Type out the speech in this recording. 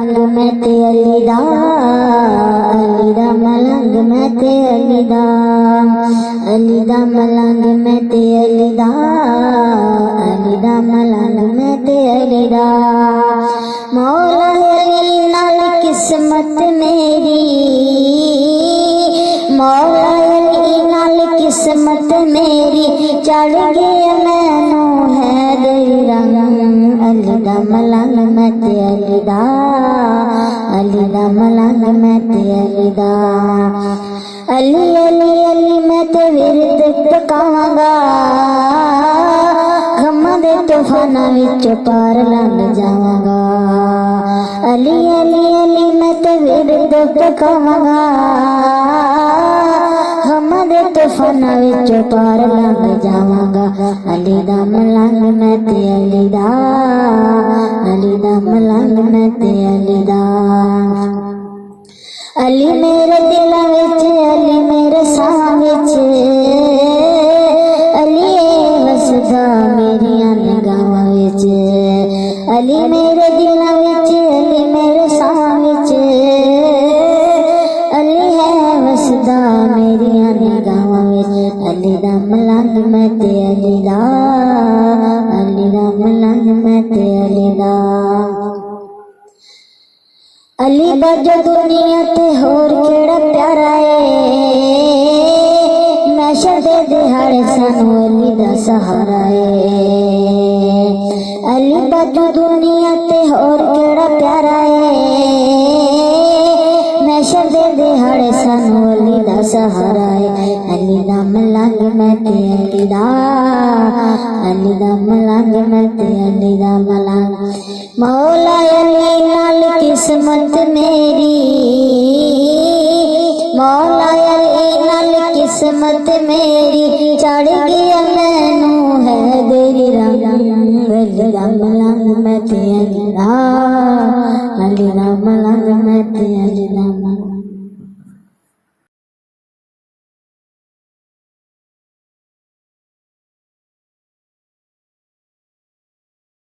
मलंग मैं ते अली दा मलंग मैं ते अली दा मलंग मैं ते अली दा मलंग मैं ते अली दा मौला अली नाल किस्मत मेरी मौला अली नाल किस्मत मेरी चढ़ गई मैनू है दरी रंग अली दा मलंग मैं ते अली दा मलंग मैं ते अली दा अली अली अली मैं ते विरद पकावांगा गमां दे तूफानां विच पार लंघ जावांगा अली अली अली मैं ते विरद पकावांगा गमां दे तूफानां विच पार लंघ जावांगा अली दा मलंग मैं ते अली दा मलंग मैं ते अली दा अली मेरे दिल विच अली मेरे साह विच अली वसदा मेरिया निगाहां विच अली मेरे दिल विच अली मेरे साह विच अली है वसदा मेरिया निगाहां विच अली दा मलंग मैं ते अली दा मलंग मैं ते अली दा अली दा जो दुनिया ते होर केड़ा प्यारा है मैशर दे दिहाड़े सानू अली दा सहारा है अली दा जो दुनिया ते होर केड़ा प्यारा है मैशर दे दिहाड़े सानू अली दा सहारा है अली दा मलंग मैं ते अली दा मलंग मैं ते अली दा मलंग मौला अली नाल किस्मत मेरी मौला अली नाल किस्मत मेरी चढ़ गई मैनू है तेरी रंग अली दा मलंग मैं ते अली दा मलंग मैं ते अली दा मलंग।